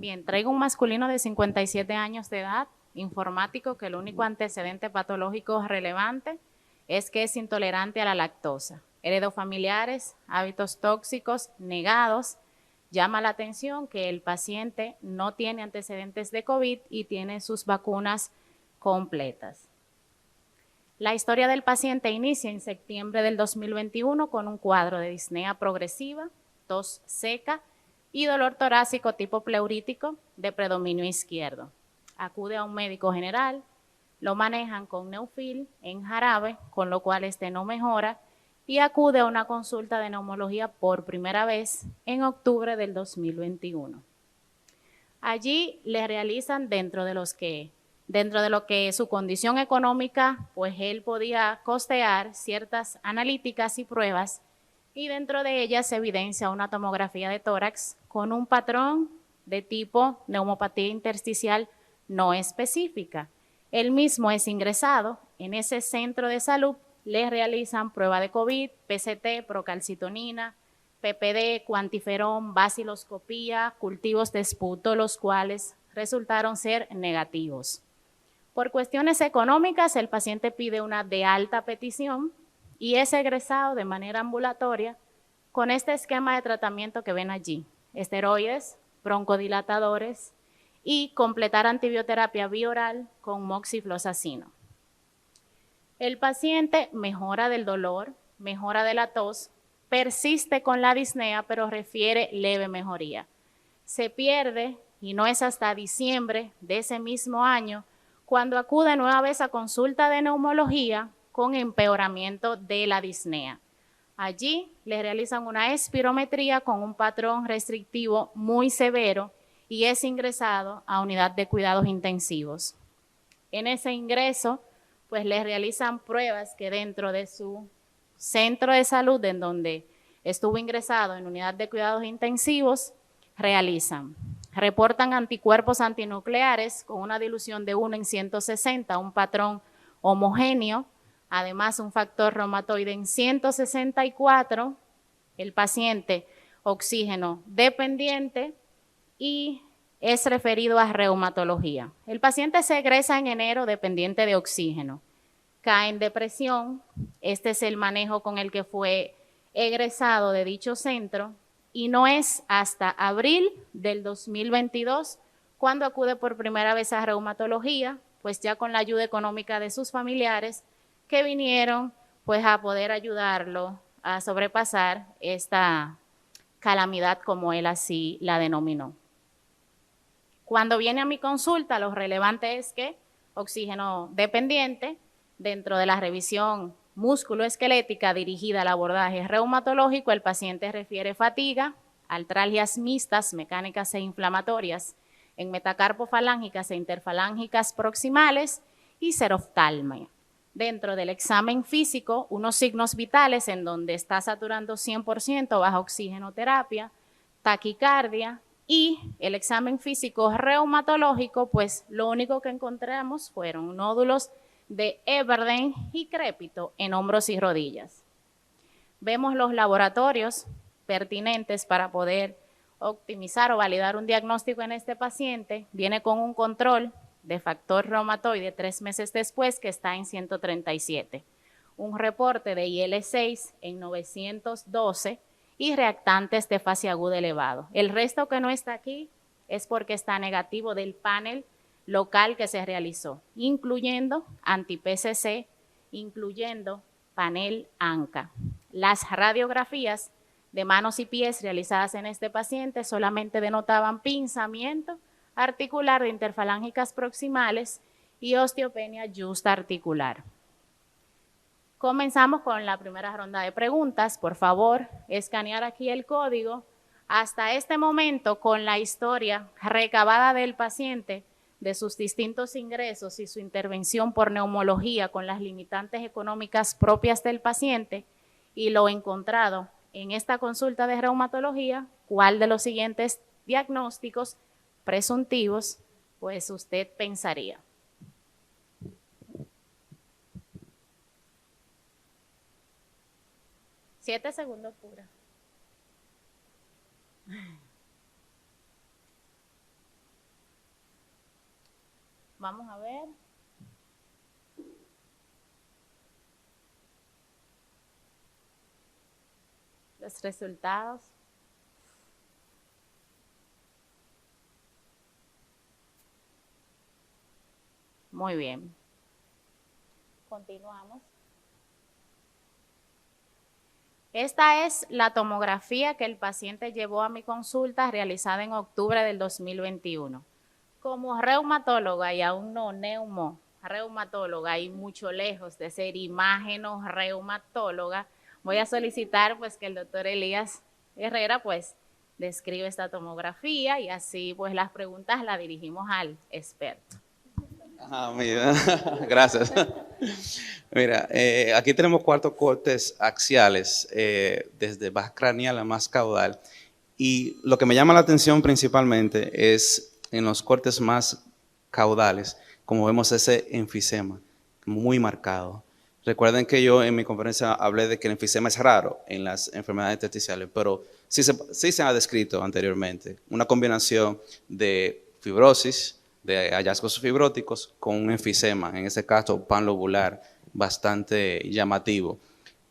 Bien, traigo un masculino de 57 años de edad, informático, que el único antecedente patológico relevante es que es intolerante a la lactosa. Heredó familiares, hábitos tóxicos negados. Llama la atención que el paciente no tiene antecedentes de COVID y tiene sus vacunas completas. La historia del paciente inicia en septiembre del 2021 con un cuadro de disnea progresiva, tos seca y dolor torácico tipo pleurítico de predominio izquierdo. Acude a un médico general, lo manejan con Neufil en jarabe, con lo cual no mejora, y acude a una consulta de neumología por primera vez en octubre del 2021. Allí le realizan dentro de lo que su condición económica, pues él podía costear ciertas analíticas y pruebas, y dentro de ellas se evidencia una tomografía de tórax con un patrón de tipo neumopatía intersticial no específica. Él mismo es ingresado en ese centro de salud, le realizan prueba de COVID, PCT, procalcitonina, PPD, cuantiferón, baciloscopía, cultivos de esputo, los cuales resultaron ser negativos. Por cuestiones económicas, el paciente pide una de alta petición y es egresado de manera ambulatoria con este esquema de tratamiento que ven allí: esteroides, broncodilatadores y completar antibioterapia bioral con moxiflozasino. El paciente mejora del dolor, mejora de la tos, persiste con la disnea, pero refiere leve mejoría. Se pierde, y no es hasta diciembre de ese mismo año, cuando acude nueva vez a consulta de neumología con empeoramiento de la disnea. Allí le realizan una espirometría con un patrón restrictivo muy severo y es ingresado a unidad de cuidados intensivos. En ese ingreso, pues le realizan pruebas que dentro de su centro de salud, en donde estuvo ingresado en unidad de cuidados intensivos, realizan. Reportan anticuerpos antinucleares con una dilución de 1 en 160, un patrón homogéneo, además un factor reumatoide en 164, el paciente oxígeno dependiente y es referido a reumatología. El paciente se egresa en enero dependiente de oxígeno, cae en depresión, este es el manejo con el que fue egresado de dicho centro, y no es hasta abril del 2022 cuando acude por primera vez a reumatología, pues ya con la ayuda económica de sus familiares que vinieron pues a poder ayudarlo a sobrepasar esta calamidad, como él así la denominó. Cuando viene a mi consulta, lo relevante es que oxígeno dependiente, dentro de la revisión musculoesquelética dirigida al abordaje reumatológico, el paciente refiere fatiga, artralgias mixtas, mecánicas e inflamatorias, en metacarpofalángicas e interfalángicas proximales y seroftalmia. Dentro del examen físico, unos signos vitales en donde está saturando 100% bajo oxigenoterapia, taquicardia, y el examen físico reumatológico, pues lo único que encontramos fueron nódulos de Everdeen y crépito en hombros y rodillas. Vemos los laboratorios pertinentes para poder optimizar o validar un diagnóstico en este paciente. Viene con un control de factor reumatoide 3 meses después, que está en 137. Un reporte de IL-6 en 912 y reactantes de fase aguda elevado. El resto que no está aquí es porque está negativo del panel local que se realizó, incluyendo anti-PCC, incluyendo panel ANCA. Las radiografías de manos y pies realizadas en este paciente solamente denotaban pinzamiento articular de interfalángicas proximales y osteopenia justa articular. Comenzamos con la primera ronda de preguntas. Por favor, escanear aquí el código. Hasta este momento, con la historia recabada del paciente, de sus distintos ingresos y su intervención por neumología con las limitantes económicas propias del paciente y lo encontrado en esta consulta de reumatología, ¿cuál de los siguientes diagnósticos presuntivos pues usted pensaría? Siete segundos pura. Vamos a ver. Los resultados. Muy bien. Continuamos. Esta es la tomografía que el paciente llevó a mi consulta realizada en octubre del 2021. Como reumatóloga y aún no reumatóloga y mucho lejos de ser imágeno reumatóloga, voy a solicitar pues que el doctor Elías Herrera pues describe esta tomografía y así pues las preguntas las dirigimos al experto. Mira, gracias. Mira, aquí tenemos 4 cortes axiales, desde más craneal a más caudal. Y lo que me llama la atención principalmente es en los cortes más caudales, como vemos ese enfisema muy marcado. Recuerden que yo en mi conferencia hablé de que el enfisema es raro en las enfermedades intersticiales, pero sí se ha descrito anteriormente una combinación de fibrosis, de hallazgos fibróticos con un enfisema, en ese caso panlobular, bastante llamativo.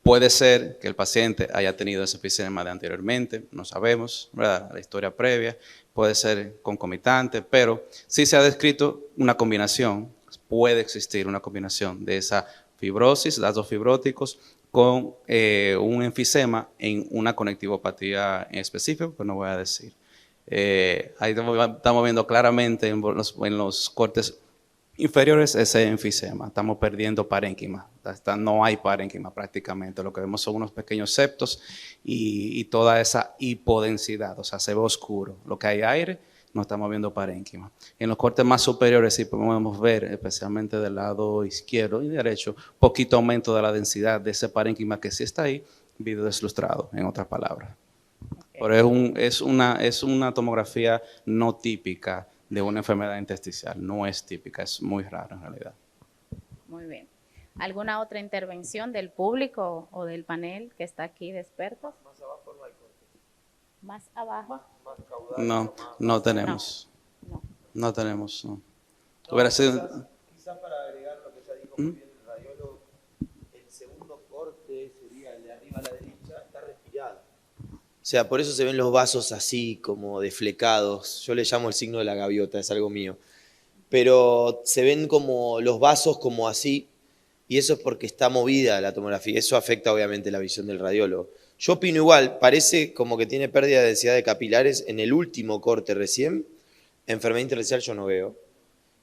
Puede ser que el paciente haya tenido ese enfisema de anteriormente, no sabemos, ¿verdad? La historia previa, puede ser concomitante, pero sí se ha descrito una combinación, puede existir una combinación de esa fibrosis, datos fibróticos, con un enfisema en una conectivopatía en específico, que no voy a decir. Ahí estamos viendo claramente en los cortes inferiores ese enfisema. Estamos perdiendo parénquima. No hay parénquima prácticamente. Lo que vemos son unos pequeños septos y toda esa hipodensidad. O sea, se ve oscuro. Lo que hay aire, no estamos viendo parénquima. En los cortes más superiores sí podemos ver, especialmente del lado izquierdo y derecho, poquito aumento de la densidad de ese parénquima que sí está ahí, video deslustrado, en otras palabras. Pero es una tomografía no típica de una enfermedad intersticial, no es típica, es muy rara en realidad. Muy bien. ¿Alguna otra intervención del público o del panel que está aquí de expertos? Más abajo no hay cortes. ¿Más abajo? Más caudal. No tenemos. No tenemos. No. Quizás para agregar lo que ya dijo muy bien el radiólogo, el segundo corte sería el de arriba a la derecha, está respirado. O sea, por eso se ven los vasos así, como deflecados. Yo le llamo el signo de la gaviota, es algo mío. Pero se ven como los vasos como así, y eso es porque está movida la tomografía. Eso afecta obviamente la visión del radiólogo. Yo opino igual, parece como que tiene pérdida de densidad de capilares en el último corte recién. Enfermedad intersticial yo no veo.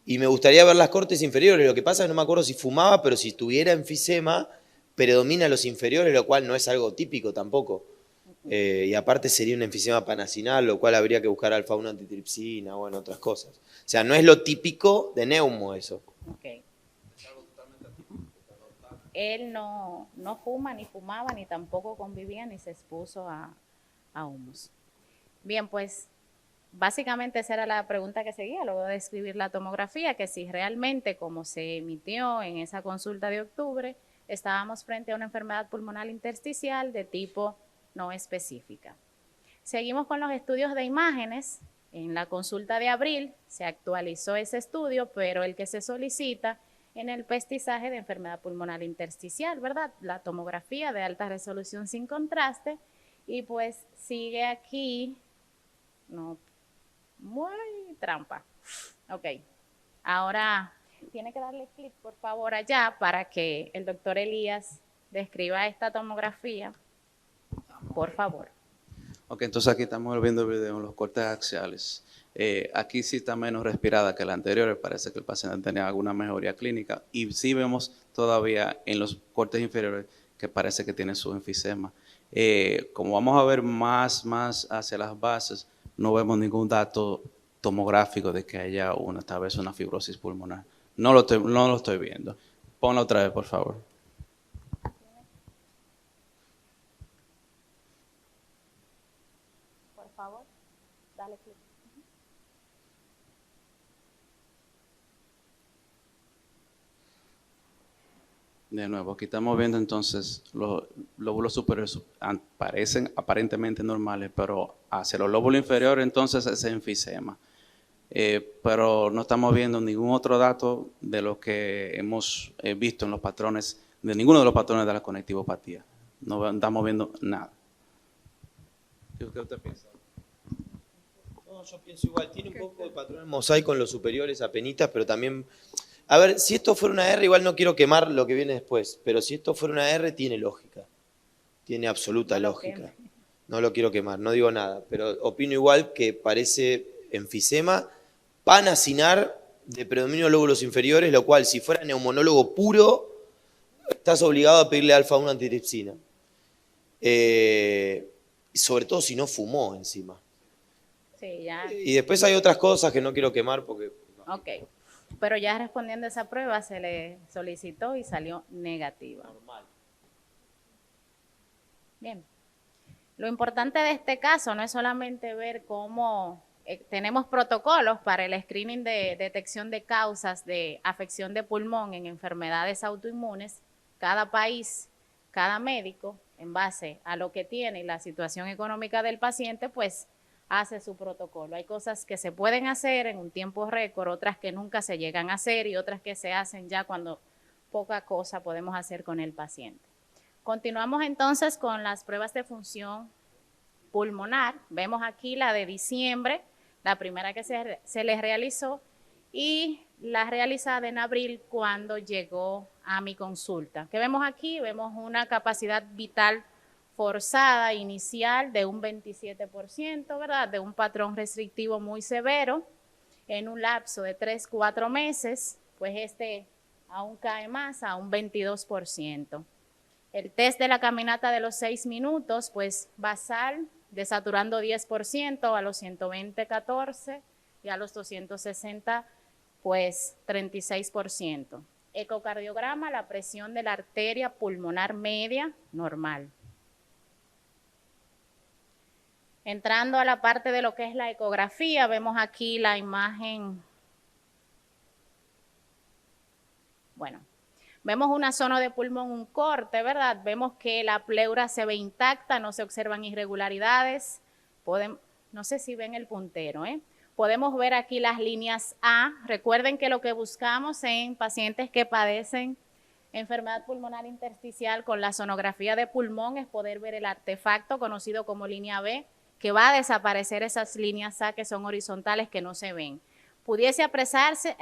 Y me gustaría ver las cortes inferiores. Lo que pasa es que no me acuerdo si fumaba, pero si tuviera enfisema, predomina los inferiores, lo cual no es algo típico tampoco. Y aparte sería un enfisema panacinal, lo cual habría que buscar alfa-1 antitripsina, bueno, otras cosas. O sea, no es lo típico de neumo eso. Okay. Él no fuma, ni fumaba, ni tampoco convivía, ni se expuso a humos. Bien, pues básicamente esa era la pregunta que seguía luego de escribir la tomografía, que si realmente, como se emitió en esa consulta de octubre, estábamos frente a una enfermedad pulmonar intersticial de tipo no específica. Seguimos con los estudios de imágenes. En la consulta de abril se actualizó ese estudio, pero el que se solicita en el pestizaje de enfermedad pulmonar intersticial, ¿verdad? La tomografía de alta resolución sin contraste, y pues sigue aquí, no, muy trampa. Ok, ahora tiene que darle clic por favor allá para que el doctor Elías describa esta tomografía, por favor. Ok, entonces aquí estamos viendo el video en los cortes axiales. Aquí sí está menos respirada que la anterior, parece que el paciente tenía alguna mejoría clínica, y sí vemos todavía en los cortes inferiores que parece que tiene su enfisema. Como vamos a ver más hacia las bases, no vemos ningún dato tomográfico de que haya tal vez una fibrosis pulmonar. No lo estoy viendo. Ponlo otra vez, por favor. Por favor, dale clic. De nuevo, aquí estamos viendo entonces los lóbulos superiores parecen aparentemente normales, pero hacia los lóbulos inferiores entonces ese enfisema. pero no estamos viendo ningún otro dato de lo que hemos visto en los patrones, de ninguno de los patrones de la conectivopatía. No estamos viendo nada. ¿Qué usted piensa? No, yo pienso igual, tiene un poco de patrón en mosaico en los superiores apenitas, pero también... A ver, si esto fuera una R, igual no quiero quemar lo que viene después, pero si esto fuera una R, tiene lógica. Tiene absoluta lógica. No lo quiero quemar, no digo nada, pero opino igual que parece enfisema panacinar de predominio de lóbulos inferiores, lo cual, si fuera neumonólogo puro, estás obligado a pedirle alfa-1 antitripsina. Sobre todo si no fumó encima. Sí, ya. Y después hay otras cosas que no quiero quemar porque... Ok, pero ya respondiendo a esa prueba se le solicitó y salió negativa. Normal. Bien. Lo importante de este caso no es solamente ver cómo tenemos protocolos para el screening de detección de causas de afección de pulmón en enfermedades autoinmunes. Cada país, cada médico, en base a lo que tiene y la situación económica del paciente, pues hace su protocolo. Hay cosas que se pueden hacer en un tiempo récord, otras que nunca se llegan a hacer y otras que se hacen ya cuando poca cosa podemos hacer con el paciente. Continuamos entonces con las pruebas de función pulmonar. Vemos aquí la de diciembre, la primera que se les realizó y la realizada en abril cuando llegó a mi consulta. ¿Qué vemos aquí? Vemos una capacidad vital forzada inicial de un 27%, ¿verdad? De un patrón restrictivo muy severo en un lapso de 3-4 meses, pues este aún cae más a un 22%. El test de la caminata de los 6 minutos, pues basal, desaturando 10% a los 120, 14 y a los 260, pues 36%. Ecocardiograma, la presión de la arteria pulmonar media, normal. Entrando a la parte de lo que es la ecografía, vemos aquí la imagen. Bueno, vemos una zona de pulmón, un corte, ¿verdad? Vemos que la pleura se ve intacta, no se observan irregularidades. No sé si ven el puntero, ¿eh? Podemos ver aquí las líneas A. Recuerden que lo que buscamos en pacientes que padecen enfermedad pulmonar intersticial con la sonografía de pulmón es poder ver el artefacto conocido como línea B, que va a desaparecer esas líneas A que son horizontales que no se ven. Pudiese apreciarse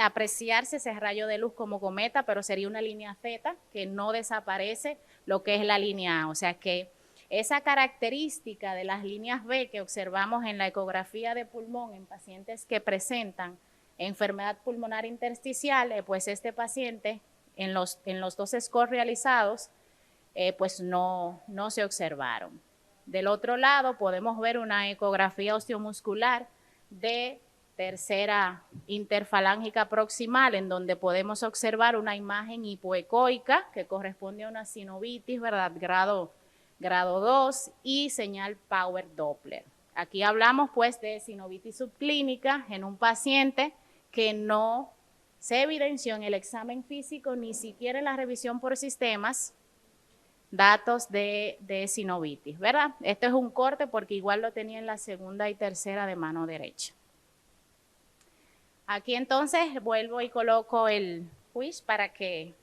ese rayo de luz como cometa, pero sería una línea Z que no desaparece lo que es la línea A. O sea que esa característica de las líneas B que observamos en la ecografía de pulmón en pacientes que presentan enfermedad pulmonar intersticial, pues este paciente en los 2 scores realizados, pues no se observaron. Del otro lado podemos ver una ecografía osteomuscular de tercera interfalángica proximal, en donde podemos observar una imagen hipoecoica que corresponde a una sinovitis, ¿verdad? Grado 2 y señal Power Doppler. Aquí hablamos pues de sinovitis subclínica en un paciente que no se evidenció en el examen físico, ni siquiera en la revisión por sistemas, datos de sinovitis, ¿verdad? Esto es un corte porque igual lo tenía en la segunda y tercera de mano derecha. Aquí entonces vuelvo y coloco el quiz para que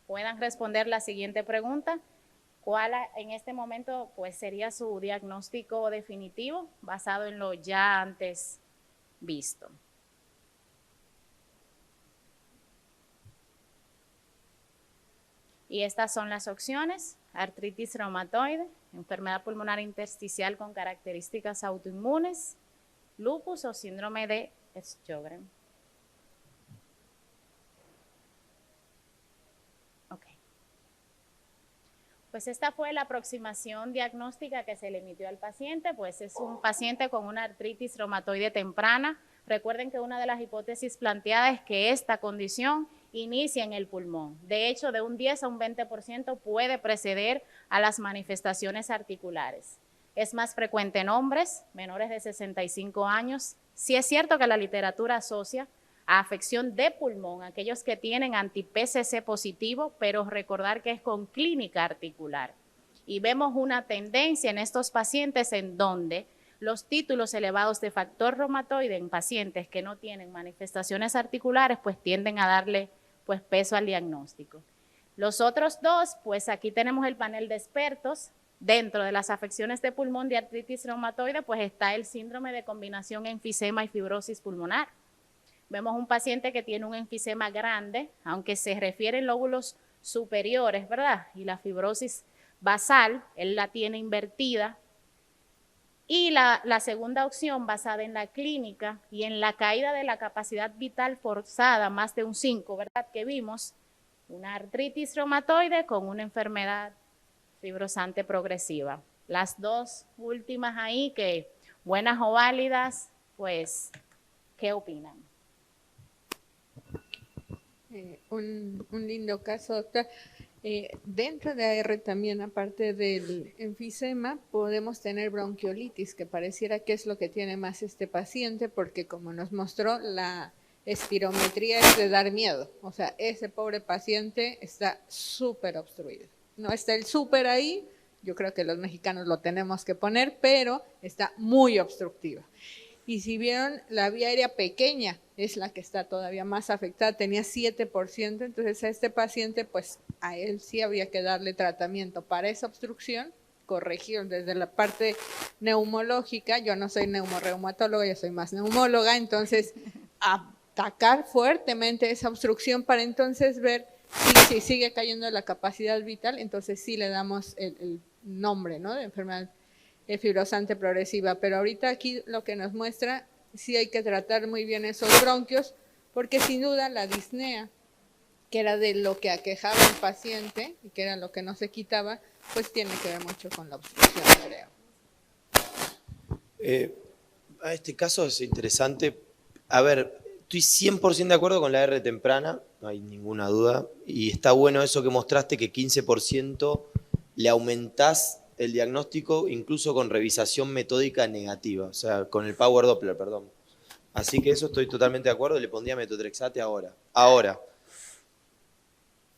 puedan responder la siguiente pregunta. ¿Cuál en este momento pues sería su diagnóstico definitivo basado en lo ya antes visto? Y estas son las opciones: artritis reumatoide, enfermedad pulmonar intersticial con características autoinmunes, lupus o síndrome de Sjögren. Ok. Pues esta fue la aproximación diagnóstica que se le emitió al paciente, pues es un paciente con una artritis reumatoide temprana. Recuerden que una de las hipótesis planteadas es que esta condición inicia en el pulmón. De hecho, de un 10 a un 20% puede preceder a las manifestaciones articulares. Es más frecuente en hombres menores de 65 años. Sí es cierto que la literatura asocia a afección de pulmón aquellos que tienen anti-PCC positivo, pero recordar que es con clínica articular. Y vemos una tendencia en estos pacientes en donde los títulos elevados de factor reumatoide en pacientes que no tienen manifestaciones articulares, pues tienden a darle pues peso al diagnóstico. Los otros dos, pues aquí tenemos el panel de expertos. Dentro de las afecciones de pulmón de artritis reumatoide, pues está el síndrome de combinación enfisema y fibrosis pulmonar. Vemos un paciente que tiene un enfisema grande, aunque se refieren lóbulos superiores, ¿verdad? Y la fibrosis basal, él la tiene invertida. Y la segunda opción, basada en la clínica y en la caída de la capacidad vital forzada, más de un 5, ¿verdad? Que vimos, una artritis reumatoide con una enfermedad fibrosante progresiva. Las dos últimas ahí, que buenas o válidas, pues, ¿qué opinan? Un lindo caso, doctor. Dentro de AR también, aparte del enfisema, podemos tener bronquiolitis, que pareciera que es lo que tiene más este paciente, porque como nos mostró, la espirometría es de dar miedo. O sea, ese pobre paciente está súper obstruido. No está el súper ahí, yo creo que los mexicanos lo tenemos que poner, pero está muy obstructiva. Y si vieron, la vía aérea pequeña es la que está todavía más afectada, tenía 7%, entonces a este paciente, pues a él sí había que darle tratamiento para esa obstrucción, corregir desde la parte neumológica. Yo no soy neumorreumatóloga, yo soy más neumóloga, entonces atacar fuertemente esa obstrucción para entonces ver si sigue cayendo la capacidad vital, entonces sí le damos el nombre, ¿no?, de enfermedad fibrosante progresiva. Pero ahorita aquí lo que nos muestra, sí hay que tratar muy bien esos bronquios, porque sin duda la disnea, que era de lo que aquejaba al paciente y que era lo que no se quitaba, pues tiene que ver mucho con la obstrucción, creo. Este caso es interesante. A ver, estoy 100% de acuerdo con la R temprana, no hay ninguna duda, y está bueno eso que mostraste, que 15% le aumentás el diagnóstico incluso con revisación metódica negativa, o sea, con el Power Doppler, perdón. Así que eso estoy totalmente de acuerdo, le pondría metotrexate ahora. Ahora,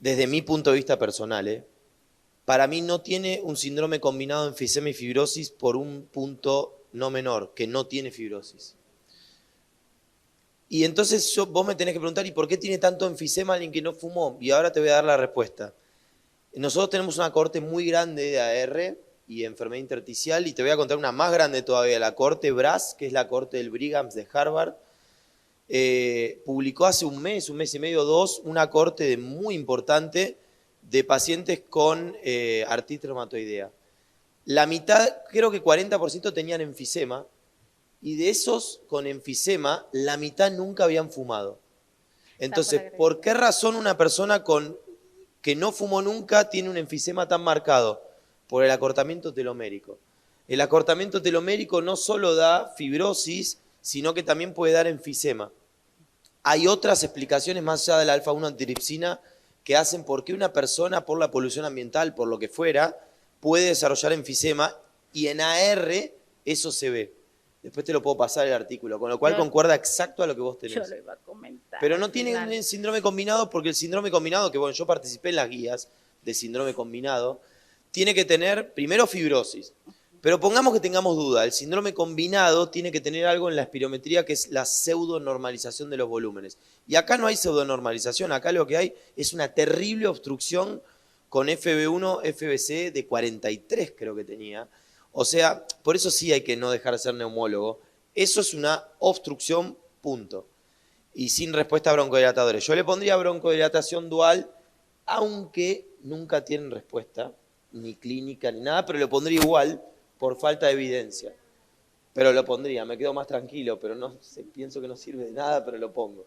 desde mi punto de vista personal, para mí no tiene un síndrome combinado de enfisema y fibrosis por un punto no menor, que no tiene fibrosis. Y entonces vos me tenés que preguntar, ¿y por qué tiene tanto enfisema alguien que no fumó? Y ahora te voy a dar la respuesta. Nosotros tenemos una cohorte muy grande de AR y enfermedad intersticial, y te voy a contar una más grande todavía, la cohorte BRAS, que es la cohorte del Brigham de Harvard. Publicó hace un mes y medio, dos, una cohorte muy importante de pacientes con artritis reumatoidea. La mitad, creo que 40% tenían enfisema, y de esos con enfisema, la mitad nunca habían fumado. Entonces, ¿por qué razón una persona que no fumó nunca tiene un enfisema tan marcado? Por el acortamiento telomérico. El acortamiento telomérico no solo da fibrosis, sino que también puede dar enfisema. Hay otras explicaciones más allá de la alfa-1 antitripsina que hacen por qué una persona, por la polución ambiental, por lo que fuera, puede desarrollar enfisema, y en AR eso se ve. Después te lo puedo pasar el artículo, con lo cual concuerda exacto a lo que vos tenés. Yo lo iba a comentar. Pero no tiene un síndrome combinado, porque el síndrome combinado, que bueno, yo participé en las guías de síndrome combinado, tiene que tener primero fibrosis. Pero pongamos que tengamos duda, el síndrome combinado tiene que tener algo en la espirometría, que es la pseudonormalización de los volúmenes. Y acá no hay pseudonormalización, acá lo que hay es una terrible obstrucción con FB1, FBC de 43 creo que tenía. O sea, por eso sí hay que no dejar de ser neumólogo. Eso es una obstrucción, punto. Y sin respuesta a broncodilatadores. Yo le pondría broncodilatación dual, aunque nunca tienen respuesta, ni clínica ni nada, pero lo pondría igual por falta de evidencia. Pero lo pondría, me quedo más tranquilo, pero no sé, pienso que no sirve de nada, pero lo pongo.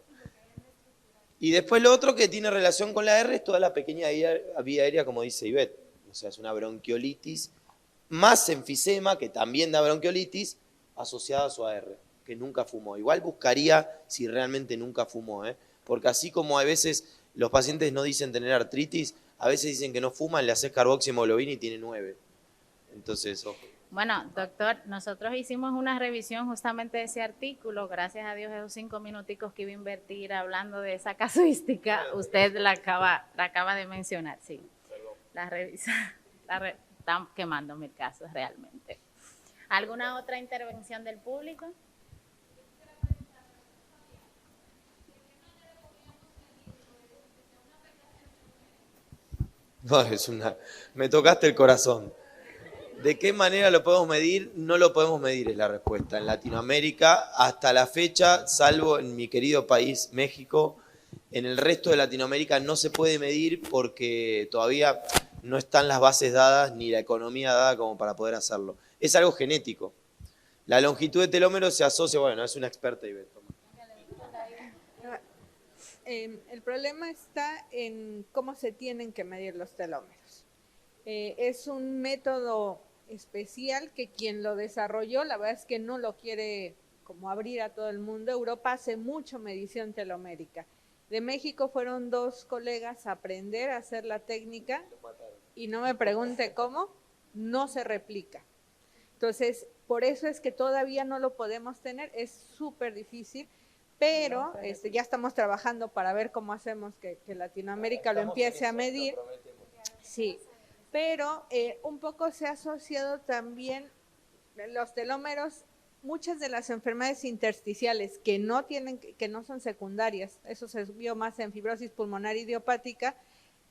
Y después lo otro que tiene relación con la R es toda la pequeña vía aérea, como dice Ivette. O sea, es una bronquiolitis más enfisema, que también da bronquiolitis, asociada a su AR, que nunca fumó. Igual buscaría si realmente nunca fumó, porque así como a veces los pacientes no dicen tener artritis, a veces dicen que no fuman, le haces carboxiemoglobina y tiene 9. Entonces, ojo. Bueno, doctor, nosotros hicimos una revisión justamente de ese artículo. Gracias a Dios, esos 5 minuticos que iba a invertir hablando de esa casuística, usted la acaba de mencionar, sí. La revisa, están quemándome el caso realmente. ¿Alguna otra intervención del público? No, me tocaste el corazón. ¿De qué manera lo podemos medir? No lo podemos medir, es la respuesta. En Latinoamérica, hasta la fecha, salvo en mi querido país, México, en el resto de Latinoamérica no se puede medir porque todavía no están las bases dadas ni la economía dada como para poder hacerlo. Es algo genético. La longitud de telómero se asocia, bueno, es una experta Ivette. El problema está en cómo se tienen que medir los telómeros. Es un método especial que quien lo desarrolló, la verdad es que no lo quiere como abrir a todo el mundo. Europa hace mucho medición telomérica. De México fueron 2 colegas a aprender a hacer la técnica y no me pregunte cómo, no se replica. Entonces, por eso es que todavía no lo podemos tener, es súper difícil. Pero ya estamos trabajando para ver cómo hacemos que Latinoamérica lo empiece a medir. Sí, pero un poco se ha asociado también los telómeros, muchas de las enfermedades intersticiales que no son secundarias, eso se vio más en fibrosis pulmonar idiopática,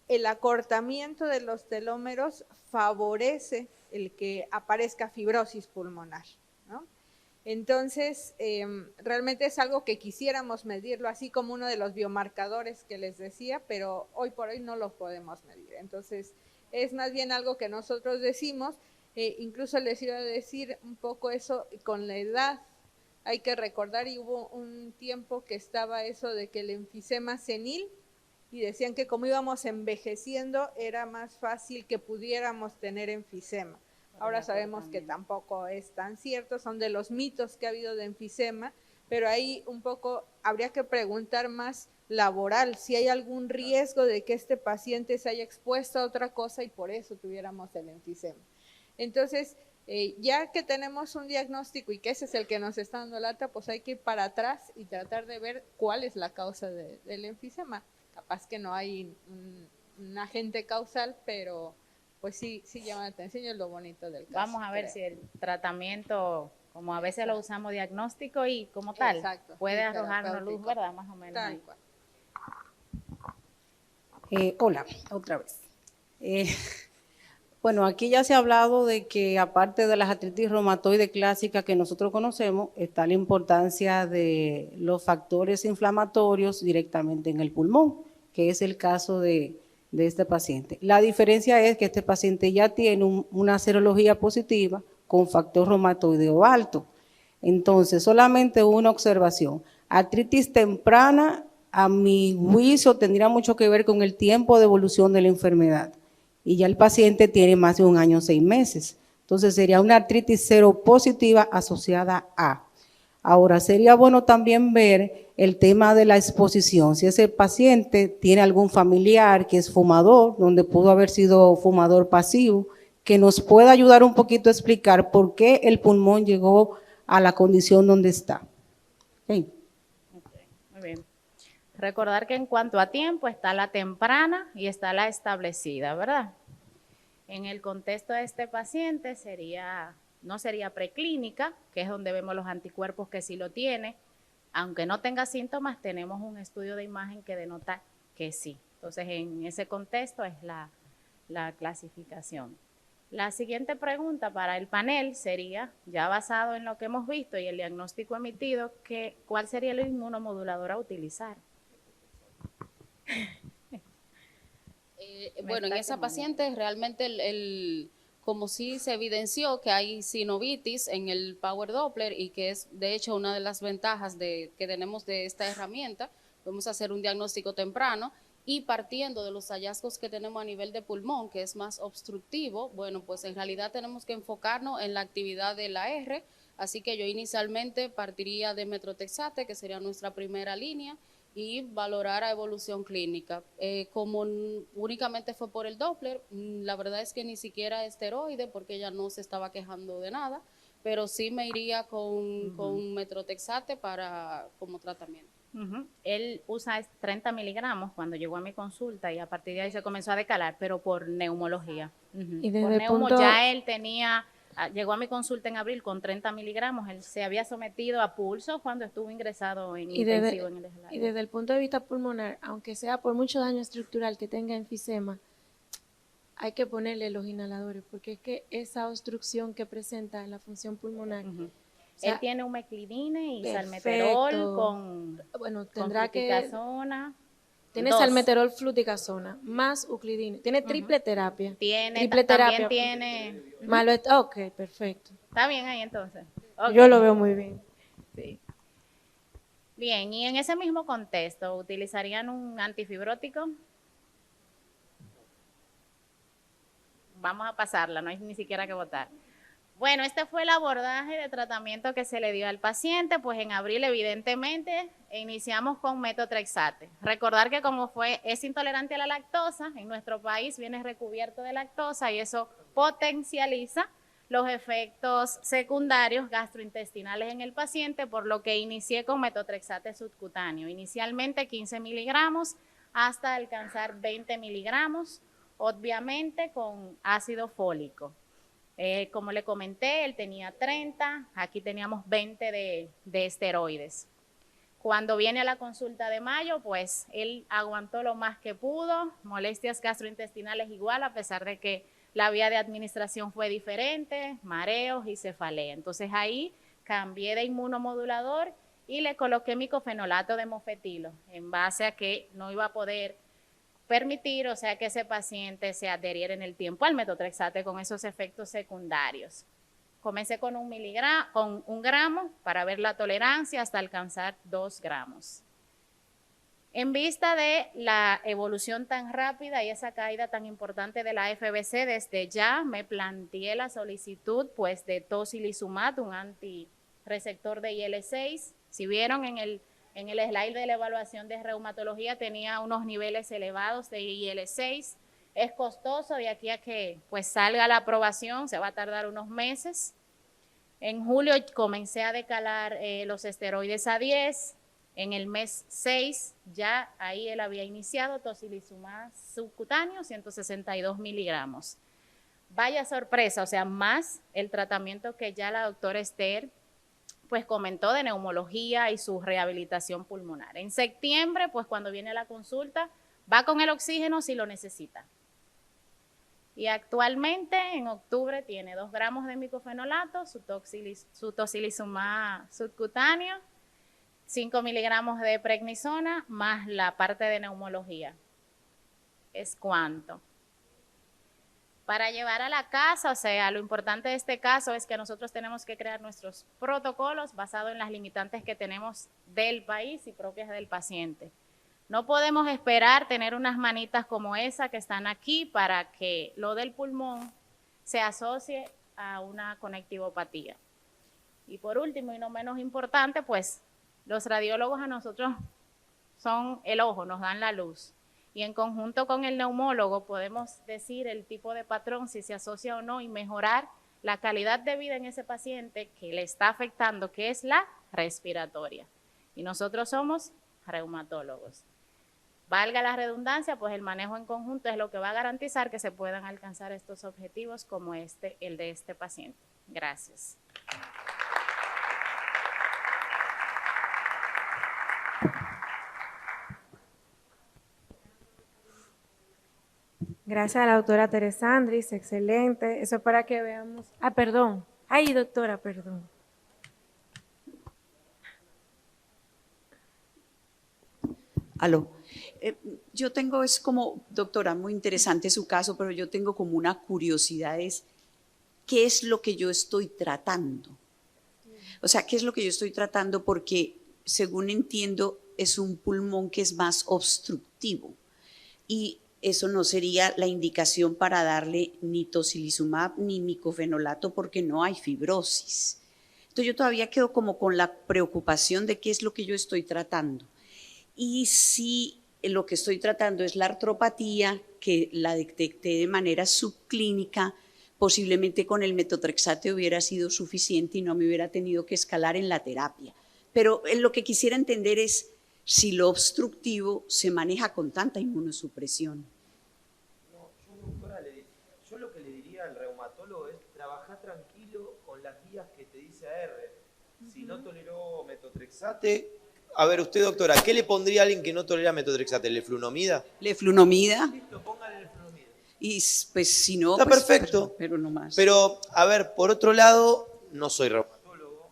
el acortamiento de los telómeros favorece el que aparezca fibrosis pulmonar, ¿no? Entonces, realmente es algo que quisiéramos medirlo, así como uno de los biomarcadores que les decía, pero hoy por hoy no lo podemos medir. Entonces, es más bien algo que nosotros decimos, incluso les iba a decir un poco eso con la edad. Hay que recordar, y hubo un tiempo que estaba eso de que el enfisema senil, y decían que como íbamos envejeciendo, era más fácil que pudiéramos tener enfisema. Ahora sabemos que tampoco es tan cierto, son de los mitos que ha habido de enfisema, pero ahí un poco habría que preguntar más laboral, si hay algún riesgo de que este paciente se haya expuesto a otra cosa y por eso tuviéramos el enfisema. Entonces, ya que tenemos un diagnóstico y que ese es el que nos está dando lata, pues hay que ir para atrás y tratar de ver cuál es la causa del enfisema. Capaz que no hay un agente causal, pero pues sí llama la atención y es lo bonito del caso. Vamos a ver si el tratamiento, como a veces lo usamos diagnóstico y como tal, puede arrojarnos luz, ¿verdad? Más o menos. Tal cual. Hola, otra vez. Bueno, aquí ya se ha hablado de que aparte de las artritis reumatoide clásicas que nosotros conocemos, está la importancia de los factores inflamatorios directamente en el pulmón, que es el caso de este paciente. La diferencia es que este paciente ya tiene una serología positiva con factor reumatoideo alto. Entonces, solamente una observación. Artritis temprana, a mi juicio, tendría mucho que ver con el tiempo de evolución de la enfermedad. Y ya el paciente tiene más de 1 año 6 meses. Entonces, sería una artritis seropositiva asociada a. Ahora, sería bueno también ver el tema de la exposición. Si ese paciente tiene algún familiar que es fumador, donde pudo haber sido fumador pasivo, que nos pueda ayudar un poquito a explicar por qué el pulmón llegó a la condición donde está. Okay. Muy bien. Recordar que en cuanto a tiempo está la temprana y está la establecida, ¿verdad? En el contexto de este paciente no sería preclínica, que es donde vemos los anticuerpos que sí lo tiene. Aunque no tenga síntomas, tenemos un estudio de imagen que denota que sí. Entonces, en ese contexto es la clasificación. La siguiente pregunta para el panel sería, ya basado en lo que hemos visto y el diagnóstico emitido, ¿cuál sería el inmunomodulador a utilizar? Bueno, en esa paciente realmente como sí se evidenció que hay sinovitis en el Power Doppler y que es de hecho una de las ventajas que tenemos de esta herramienta, podemos hacer un diagnóstico temprano y partiendo de los hallazgos que tenemos a nivel de pulmón, que es más obstructivo, bueno, pues en realidad tenemos que enfocarnos en la actividad de la R, así que yo inicialmente partiría de metrotexate, que sería nuestra primera línea, y valorar a evolución clínica. Como únicamente fue por el Doppler, la verdad es que ni siquiera esteroide, porque ella no se estaba quejando de nada, pero sí me iría con metrotexate como tratamiento. Él usa 30 miligramos cuando llegó a mi consulta y a partir de ahí se comenzó a decalar, pero por neumología. Y desde por el punto... ya él tenía llegó a mi consulta en abril con 30 miligramos. Él se había sometido a pulso cuando estuvo ingresado en intensivo en el Eslaley. Y desde el punto de vista pulmonar, aunque sea por mucho daño estructural que tenga enfisema, hay que ponerle los inhaladores, porque es que esa obstrucción que presenta en la función pulmonar. Ujú. O sea, Él tiene humeclidine y perfecto. salmeterol con, bueno, con tendrá que fluticasona. tiene 2. salmeterol, fluticasona, más euclidina. Tiene triple terapia. Tiene, triple también terapia. tiene. Malo, ok, perfecto. Está bien ahí entonces. Ok. Yo lo veo muy bien. Sí. Bien, y en ese mismo contexto, ¿utilizarían un antifibrótico? Vamos a pasarla, no hay ni siquiera que votar. Bueno, este fue el abordaje de tratamiento que se le dio al paciente, pues en abril evidentemente iniciamos con metotrexate. Recordar que como es intolerante a la lactosa, en nuestro país viene recubierto de lactosa y eso potencializa los efectos secundarios gastrointestinales en el paciente, por lo que inicié con metotrexate subcutáneo. Inicialmente 15 miligramos hasta alcanzar 20 miligramos, obviamente con ácido fólico. Como le comenté, él tenía 30, aquí teníamos 20 de esteroides. Cuando viene a la consulta de mayo, pues él aguantó lo más que pudo, molestias gastrointestinales igual, a pesar de que la vía de administración fue diferente, mareos y cefalea. Entonces ahí cambié de inmunomodulador y le coloqué micofenolato de mofetilo, en base a que no iba a poder permitir, o sea, que ese paciente se adheriera en el tiempo al metotrexate con esos efectos secundarios. Comencé con con 1 gramo para ver la tolerancia hasta alcanzar 2 gramos. En vista de la evolución tan rápida y esa caída tan importante de la FBC, desde ya me planteé la solicitud pues de tocilizumab, un antirreceptor de IL-6. Si vieron en el slide de la evaluación de reumatología tenía unos niveles elevados de IL-6. Es costoso, de aquí a que pues salga la aprobación, se va a tardar unos meses. En julio comencé a decalar los esteroides a 10. En el mes 6 ya ahí él había iniciado tocilizumab subcutáneo, 162 miligramos. Vaya sorpresa, o sea, más el tratamiento que ya la doctora Esther pues comentó de neumología y su rehabilitación pulmonar. En septiembre, pues cuando viene a la consulta, va con el oxígeno si lo necesita. Y actualmente, en octubre, tiene 2 gramos de micofenolato, su tocilizumab subcutáneo, 5 miligramos de prednisona, más la parte de neumología. ¿Es cuánto? Para llevar a la casa, o sea, lo importante de este caso es que nosotros tenemos que crear nuestros protocolos basados en las limitantes que tenemos del país y propias del paciente. No podemos esperar tener unas manitas como esa que están aquí para que lo del pulmón se asocie a una conectivopatía. Y por último, y no menos importante, pues los radiólogos a nosotros son el ojo, nos dan la luz. Y en conjunto con el neumólogo podemos decir el tipo de patrón, si se asocia o no, y mejorar la calidad de vida en ese paciente que le está afectando, que es la respiratoria. Y nosotros somos reumatólogos. Valga la redundancia, pues el manejo en conjunto es lo que va a garantizar que se puedan alcanzar estos objetivos como el de este paciente. Gracias. Gracias a la doctora Teresa Andris, excelente. Eso es para que veamos. Ah, perdón. Ay, doctora, perdón. Aló. Yo tengo, es como, doctora, muy interesante su caso, pero yo tengo como una curiosidad, es ¿qué es lo que yo estoy tratando? O sea, ¿qué es lo que yo estoy tratando? Porque, según entiendo, es un pulmón que es más obstructivo y eso no sería la indicación para darle ni tocilizumab ni micofenolato porque no hay fibrosis. Entonces yo todavía quedo como con la preocupación de qué es lo que yo estoy tratando. Y si lo que estoy tratando es la artropatía, que la detecté de manera subclínica, posiblemente con el metotrexate hubiera sido suficiente y no me hubiera tenido que escalar en la terapia. Pero lo que quisiera entender es si lo obstructivo se maneja con tanta inmunosupresión. No, yo, doctora, yo lo que le diría al reumatólogo es trabajar tranquilo. dice AR. Si no toleró metotrexate, a ver, usted, doctora, ¿qué le pondría a alguien que no tolera metotrexate? ¿Leflunomida? Leflunomida. Listo, póngale leflunomida. Y pues si no, Está pues, perfecto. Pero no más. Pero, a ver, por otro lado, no soy reumatólogo.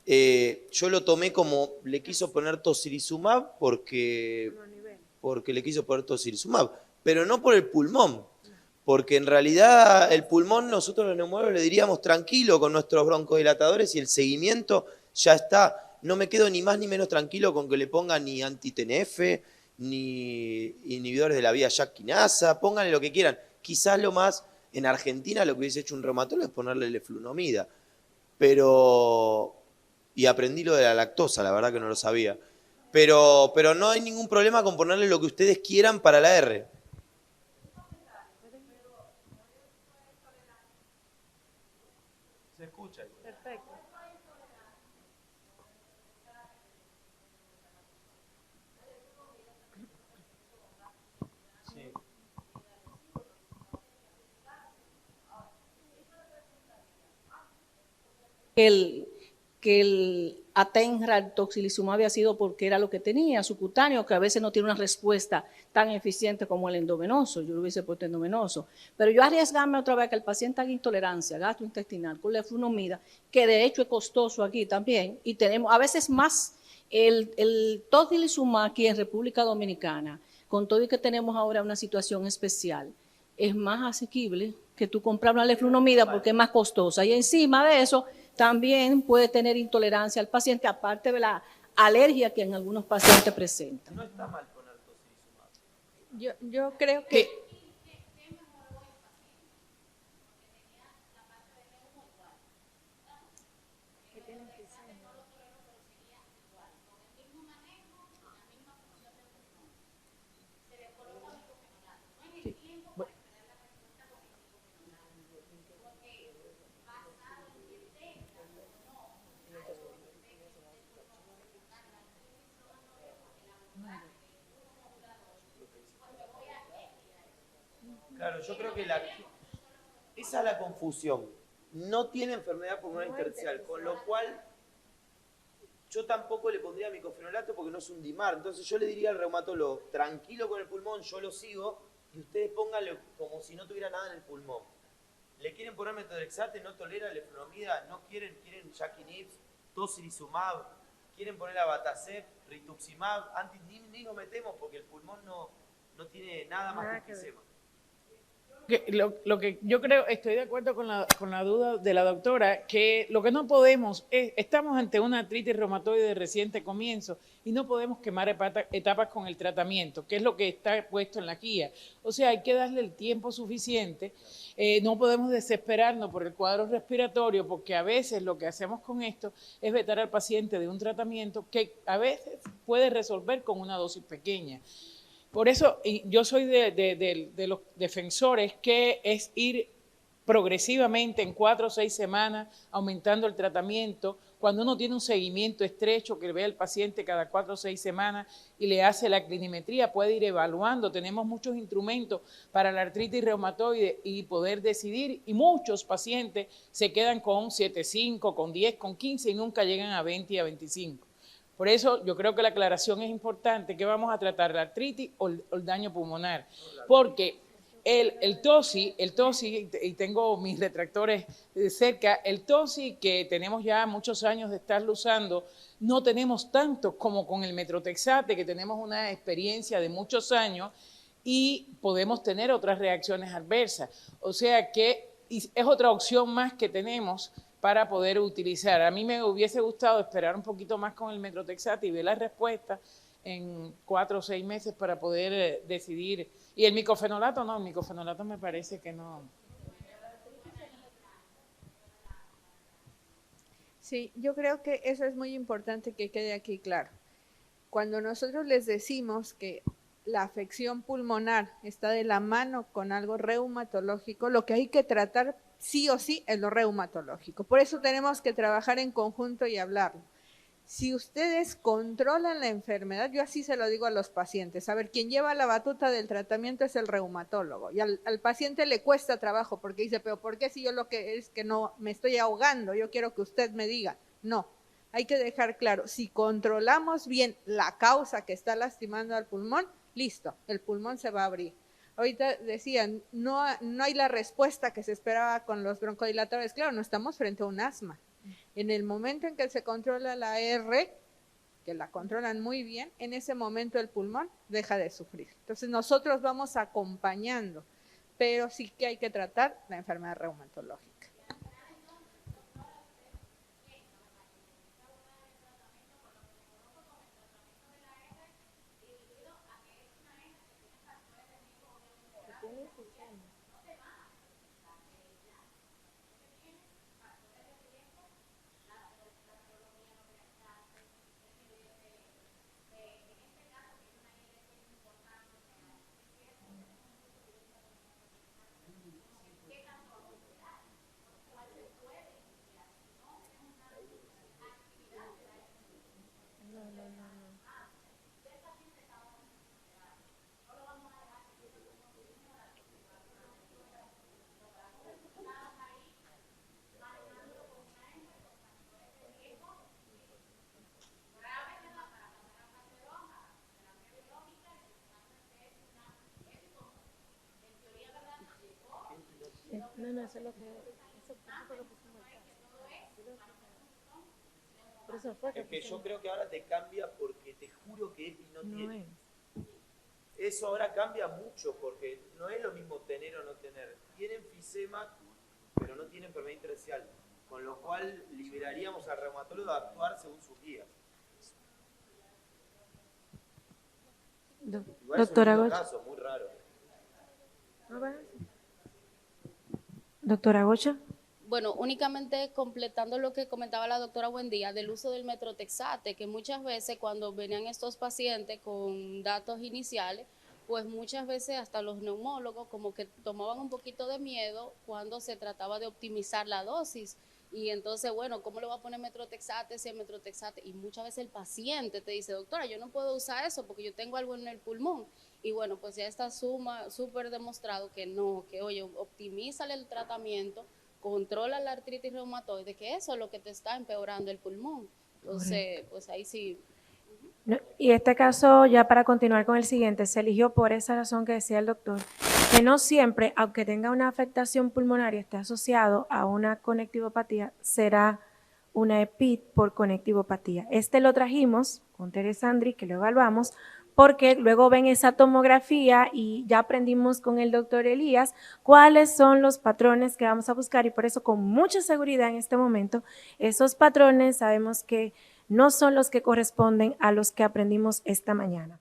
Yo lo tomé como le quiso poner tocilizumab porque le quiso poner tocilizumab, pero no por el pulmón. Porque en realidad el pulmón nosotros los neumólogos le diríamos tranquilo con nuestros broncodilatadores y el seguimiento ya está. No me quedo ni más ni menos tranquilo con que le pongan ni anti-TNF, ni inhibidores de la vía JAK quinasa, pónganle lo que quieran. Quizás lo más, en Argentina lo que hubiese hecho un reumatólogo es ponerle leflunomida. Pero, y aprendí lo de la lactosa, la verdad que no lo sabía. Pero no hay ningún problema con ponerle lo que ustedes quieran para la R. Se escucha. Perfecto. Sí. Que el Atenra, el tocilizumab había sido porque era lo que tenía, subcutáneo, que a veces no tiene una respuesta tan eficiente como el endovenoso, yo lo hubiese puesto endovenoso. Pero yo arriesgarme otra vez que el paciente haga intolerancia gastrointestinal con leflunomida, que de hecho es costoso aquí también, y tenemos a veces más el tocilizumab aquí en República Dominicana, con todo y que tenemos ahora una situación especial, es más asequible que tú comprar una leflunomida porque es más costosa. Y encima de eso, también puede tener intolerancia al paciente, aparte de la alergia que en algunos pacientes presentan. No está mal poner tocilizumab. Yo creo que Claro, yo creo que esa es la confusión. No tiene enfermedad pulmonar intersticial, con lo cual yo tampoco le pondría micofenolato porque no es un DIMAR. Entonces yo le diría al reumatólogo, tranquilo con el pulmón, yo lo sigo, y ustedes pónganle como si no tuviera nada en el pulmón. ¿Le quieren poner metotrexate? ¿No tolera leflunomida? ¿No quieren JAK-inhibs, tocilizumab? ¿Quieren poner abatacept, rituximab? Ni nos metemos porque el pulmón no tiene nada más que enfisema. Lo que yo creo, estoy de acuerdo con la duda de la doctora, que lo que no podemos es, estamos ante una artritis reumatoide de reciente comienzo y no podemos quemar etapas con el tratamiento, que es lo que está puesto en la guía. O sea, hay que darle el tiempo suficiente, no podemos desesperarnos por el cuadro respiratorio, porque a veces lo que hacemos con esto es vetar al paciente de un tratamiento que a veces puede resolver con una dosis pequeña. Por eso yo soy de los defensores que es ir progresivamente en 4 o 6 semanas aumentando el tratamiento. Cuando uno tiene un seguimiento estrecho que ve al paciente cada 4 o 6 semanas y le hace la clinimetría, puede ir evaluando. Tenemos muchos instrumentos para la artritis reumatoide y poder decidir. Y muchos pacientes se quedan con 7,5, con 10, con 15 y nunca llegan a 20 y a 25. Por eso yo creo que la aclaración es importante, que vamos a tratar la artritis o el daño pulmonar, porque el TOSI, y tengo mis retractores cerca, el TOSI que tenemos ya muchos años de estarlo usando, no tenemos tanto como con el metotrexate, que tenemos una experiencia de muchos años y podemos tener otras reacciones adversas. O sea que es otra opción más que tenemos para poder utilizar. A mí me hubiese gustado esperar un poquito más con el metotrexate y ver la respuesta en 4 o 6 meses para poder decidir. Y el micofenolato no, el micofenolato me parece que no. sí, yo creo que eso es muy importante que quede aquí claro. Cuando nosotros les decimos que la afección pulmonar está de la mano con algo reumatológico, lo que hay que tratar sí o sí es lo reumatológico. Por eso tenemos que trabajar en conjunto y hablarlo. Si ustedes controlan la enfermedad, yo así se lo digo a los pacientes, a ver, quien lleva la batuta del tratamiento es el reumatólogo, y al paciente le cuesta trabajo porque dice, pero ¿por qué si yo lo que es que no me estoy ahogando? Yo quiero que usted me diga. No, hay que dejar claro, si controlamos bien la causa que está lastimando al pulmón, listo, el pulmón se va a abrir. Ahorita decían, no hay la respuesta que se esperaba con los broncodilatadores. Claro, no estamos frente a un asma. En el momento en que se controla la R, que la controlan muy bien, en ese momento el pulmón deja de sufrir. Entonces nosotros vamos acompañando, pero sí que hay que tratar la enfermedad reumatológica. No, eso es lo que... Eso fue lo que pusimos por eso fue que Es que pusimos. yo creo que ahora te cambia porque te juro que Epi no tiene. Eso ahora cambia mucho porque no es lo mismo tener o no tener. Tiene enfisema, pero no tiene enfermedad intersticial. Con lo cual liberaríamos al reumatólogo a actuar según sus guías. Igual Doctora es un Gocha. caso muy raro. Doctora Gocha. Bueno, únicamente completando lo que comentaba la doctora Buendía del uso del metrotexate, que muchas veces cuando venían estos pacientes con datos iniciales, pues muchas veces hasta los neumólogos como que tomaban un poquito de miedo cuando se trataba de optimizar la dosis. Y entonces, bueno, ¿cómo le voy a poner metrotexate si es metrotexate? Y muchas veces el paciente te dice, doctora, yo no puedo usar eso porque yo tengo algo en el pulmón. Y bueno, pues ya está súper demostrado que no, que oye, optimízale el tratamiento, controla la artritis reumatoide, que eso es lo que te está empeorando el pulmón. Entonces, pues ahí sí. No, y este caso, ya para continuar con el siguiente, se eligió por esa razón que decía el doctor, que no siempre, aunque tenga una afectación pulmonar y esté asociado a una conectivopatía, será una EPID por conectivopatía. Este lo trajimos con Teresa Andri, que lo evaluamos, porque luego ven esa tomografía y ya aprendimos con el doctor Elías cuáles son los patrones que vamos a buscar y por eso con mucha seguridad en este momento, esos patrones sabemos que no son los que corresponden a los que aprendimos esta mañana.